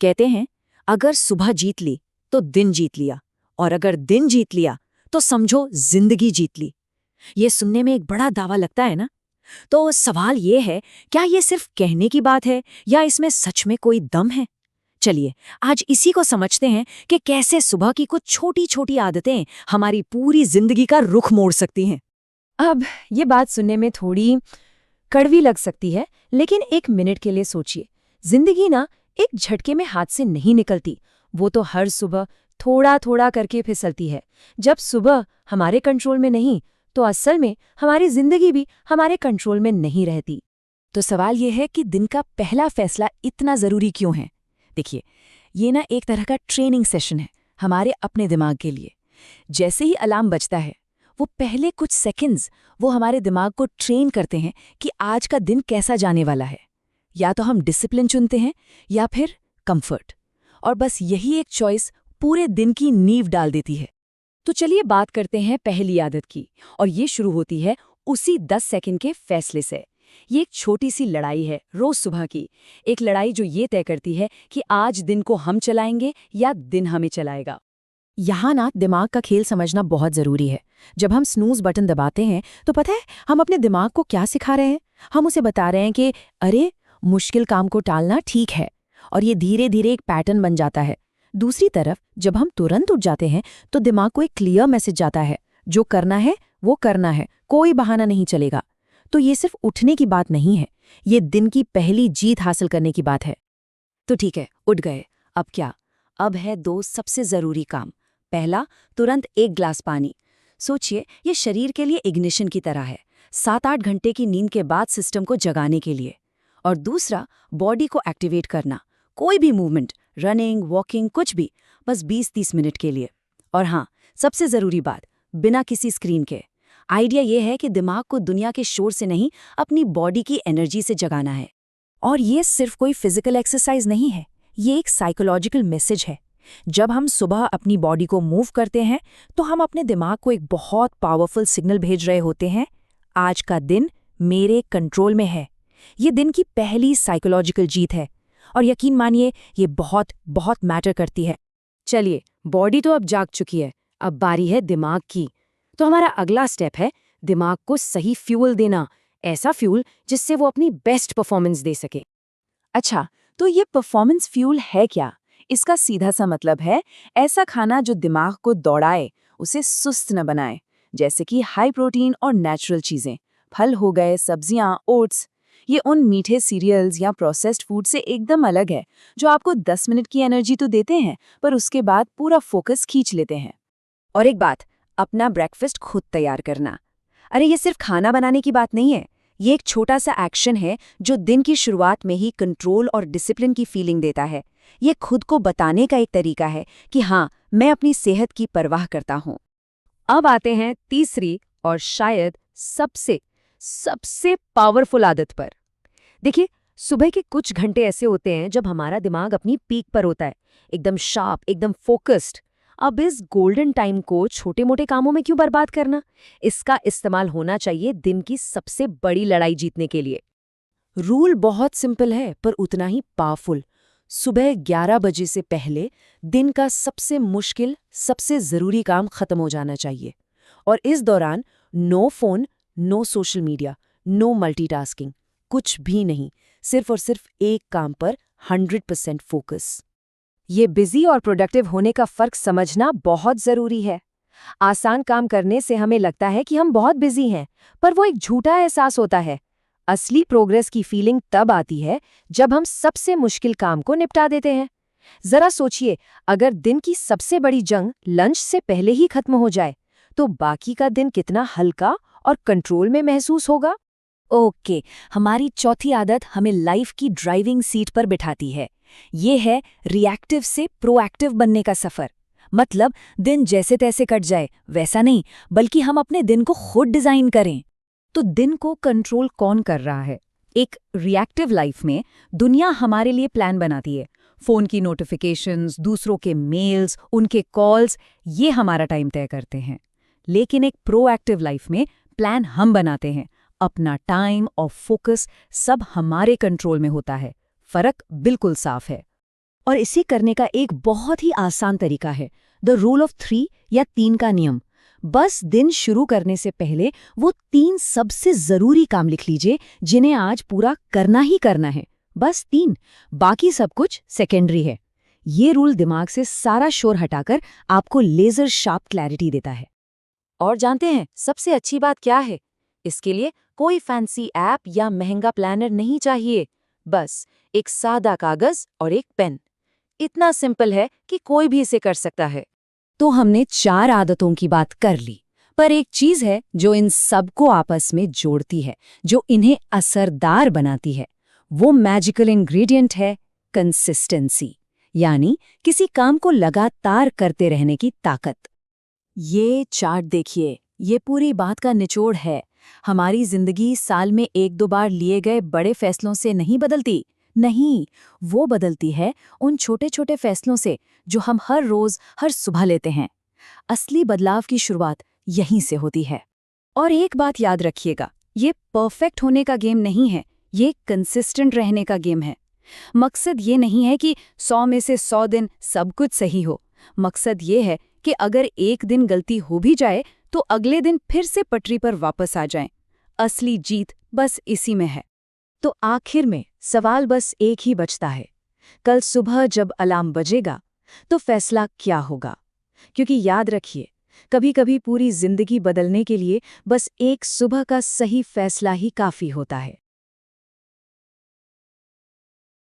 कहते हैं अगर सुबह जीत ली तो दिन जीत लिया, और अगर दिन जीत लिया तो समझो जिंदगी जीत ली। ये सुनने में एक बड़ा दावा लगता है ना? तो सवाल ये है, क्या ये सिर्फ कहने की बात है या इसमें सच में कोई दम है? चलिए आज इसी को समझते हैं कि कैसे सुबह की कुछ छोटी छोटी आदतें हमारी पूरी जिंदगी का रुख मोड़ सकती हैं। अब ये बात सुनने में थोड़ी कड़वी लग सकती है, लेकिन एक मिनट के लिए सोचिए। जिंदगी ना एक झटके में हाथ से नहीं निकलती, वो तो हर सुबह थोड़ा थोड़ा करके फिसलती है। जब सुबह हमारे कंट्रोल में नहीं, तो असल में हमारी जिंदगी भी हमारे कंट्रोल में नहीं रहती। तो सवाल यह है कि दिन का पहला फैसला इतना जरूरी क्यों है? देखिए, ये ना एक तरह का ट्रेनिंग सेशन है हमारे अपने दिमाग के लिए। जैसे ही अलार्म बजता है, वो पहले कुछ सेकंड्स वो हमारे दिमाग को ट्रेन करते हैं कि आज का दिन कैसा जाने वाला है। या तो हम डिसिप्लिन चुनते हैं या फिर कंफर्ट, और बस यही एक चॉइस पूरे दिन की नींव डाल देती है। तो चलिए बात करते हैं पहली आदत की, और ये शुरू होती है उसी 10 सेकंड के फैसले से। ये एक छोटी सी लड़ाई है रोज सुबह की, एक लड़ाई जो ये तय करती है कि आज दिन को हम चलाएंगे या दिन हमें चलाएगा। यहाँ ना दिमाग का खेल समझना बहुत जरूरी है। जब हम स्नूज बटन दबाते हैं तो पता है हम अपने दिमाग को क्या सिखा रहे हैं? हम उसे बता रहे हैं कि अरे, मुश्किल काम को टालना ठीक है, और ये धीरे धीरे एक पैटर्न बन जाता है। दूसरी तरफ जब हम तुरंत उठ जाते हैं तो दिमाग को एक क्लियर मैसेज जाता है, जो करना है वो करना है, कोई बहाना नहीं चलेगा। तो ये सिर्फ उठने की बात नहीं है, ये दिन की पहली जीत हासिल करने की बात है। तो ठीक है, उठ गए, अब क्या? अब है 2 सबसे जरूरी काम। पहला, तुरंत 1 ग्लास पानी। सोचिए, ये शरीर के लिए इग्निशन की तरह है, 7-8 घंटे की नींद के बाद सिस्टम को जगाने के लिए। और दूसरा, बॉडी को एक्टिवेट करना, कोई भी मूवमेंट, रनिंग, वॉकिंग, कुछ भी, बस 20-30 मिनट के लिए। और हाँ, सबसे जरूरी बात, बिना किसी स्क्रीन के। आइडिया ये है कि दिमाग को दुनिया के शोर से नहीं, अपनी बॉडी की एनर्जी से जगाना है। और ये सिर्फ कोई फिजिकल एक्सरसाइज नहीं है, ये एक साइकोलॉजिकल मैसेज है। जब हम सुबह अपनी बॉडी को मूव करते हैं तो हम अपने दिमाग को एक बहुत पावरफुल सिग्नल भेज रहे होते हैं, आज का दिन मेरे कंट्रोल में है। ये दिन की पहली साइकोलॉजिकल जीत है, और यकीन मानिए ये बहुत बहुत मैटर करती है। चलिए, बॉडी तो अब जाग चुकी है, अब बारी है दिमाग की। तो हमारा अगला स्टेप है दिमाग को सही फ्यूल देना, ऐसा फ्यूल जिससे वो अपनी बेस्ट परफॉर्मेंस दे सके। अच्छा, तो ये परफॉर्मेंस फ्यूल है क्या? इसका सीधा सा मतलब है ऐसा खाना जो दिमाग को दौड़ाए, उसे सुस्त न बनाए। जैसे कि हाई प्रोटीन और नेचुरल चीजें, फल हो गए, सब्जियां, ओट्स। ये उन मीठे सीरियल्स या प्रोसेस्ड फूड से एकदम अलग है, जो आपको 10 मिनट की एनर्जी तो देते हैं, पर उसके बाद पूरा फोकस खींच लेते हैं। और एक बात, अपना ब्रेकफास्ट खुद तैयार करना। अरे, ये सिर्फ खाना बनाने की बात नहीं है, ये एक छोटा सा एक्शन है जो दिन की शुरुआत में ही कंट्रोल और डिसिप्लिन की फीलिंग देता है। ये खुद को बताने का एक तरीका है कि हाँ, मैं अपनी सेहत की परवाह करता हूँ। अब आते हैं तीसरी और शायद सबसे सबसे पावरफुल आदत पर। देखिए, सुबह के कुछ घंटे ऐसे होते हैं जब हमारा दिमाग अपनी पीक पर होता है, एकदम शार्प, एकदम फोकस्ड। अब इस गोल्डन टाइम को छोटे मोटे कामों में क्यों बर्बाद करना? इसका इस्तेमाल होना चाहिए दिन की सबसे बड़ी लड़ाई जीतने के लिए। रूल बहुत सिंपल है पर उतना ही पावरफुल। सुबह 11 बजे से पहले दिन का सबसे मुश्किल, सबसे जरूरी काम खत्म हो जाना चाहिए। और इस दौरान no phone, no social media, no multitasking, कुछ भी नहीं, सिर्फ और सिर्फ एक काम पर 100% फोकस। ये बिजी और प्रोडक्टिव होने का फर्क समझना बहुत जरूरी है। आसान काम करने से हमें लगता है कि हम बहुत बिजी हैं, पर वो एक झूठा एहसास होता है। असली प्रोग्रेस की फीलिंग तब आती है जब हम सबसे मुश्किल काम को निपटा देते हैं। जरा सोचिए, अगर दिन की सबसे बड़ी जंग लंच से पहले ही खत्म हो जाए, तो बाकी का दिन कितना हल्का और कंट्रोल में महसूस होगा। ओके, हमारी चौथी आदत हमें लाइफ की ड्राइविंग सीट पर बिठाती है। ये है रिएक्टिव से प्रोएक्टिव बनने का सफर। मतलब दिन जैसे तैसे कट जाए वैसा नहीं, बल्कि हम अपने दिन को खुद डिजाइन करें। तो दिन को कंट्रोल कौन कर रहा है? एक रिएक्टिव लाइफ में दुनिया हमारे लिए प्लान बनाती है। फोन की नोटिफिकेशंस, दूसरों के मेल्स, उनके कॉल्स, ये हमारा टाइम तय करते हैं। लेकिन एक प्रोएक्टिव लाइफ में प्लान हम बनाते हैं। अपना टाइम और फोकस सब हमारे कंट्रोल में होता है। फर्क बिल्कुल साफ है। और इसे करने का एक बहुत ही आसान तरीका है, द रूल ऑफ 3 या 3 का नियम। बस दिन शुरू करने से पहले वो 3 सबसे जरूरी काम लिख लीजिए जिन्हें आज पूरा करना ही करना है। बस 3, बाकी सब कुछ सेकेंडरी है। ये रूल दिमाग से सारा शोर हटाकर आपको लेजर शार्प क्लैरिटी देता है। और जानते हैं सबसे अच्छी बात क्या है? इसके लिए कोई फैंसी ऐप या महंगा प्लानर नहीं चाहिए, बस एक सादा कागज और एक पेन। इतना सिंपल है कि कोई भी इसे कर सकता है। तो हमने 4 आदतों की बात कर ली, पर एक चीज है जो इन सबको आपस में जोड़ती है, जो इन्हें असरदार बनाती है। वो मैजिकल इंग्रेडिएंट है कंसिस्टेंसी, यानी किसी काम को लगातार करते रहने की ताकत। ये चार्ट देखिए, ये पूरी बात का निचोड़ है। हमारी जिंदगी साल में 1-2 बार लिए गए बड़े फैसलों से नहीं बदलती। नहीं, वो बदलती है उन छोटे-छोटे फैसलों से जो हम हर रोज, हर सुबह लेते हैं। असली बदलाव की शुरुआत यहीं से होती है। और एक बात याद रखिएगा, ये परफेक्ट होने का गेम नहीं है, ये कंसिस्टेंट रहने का गेम है। मकसद ये नहीं है कि 100 में से 100 दिन सब कुछ सही हो। मकसद ये है कि अगर एक दिन गलती हो भी जाए तो अगले दिन फिर से पटरी पर वापस आ जाएं। असली जीत बस इसी में है। तो आखिर में सवाल बस एक ही बचता है, कल सुबह जब अलार्म बजेगा तो फैसला क्या होगा? क्योंकि याद रखिए, कभी-कभी पूरी जिंदगी बदलने के लिए बस एक सुबह का सही फैसला ही काफी होता है।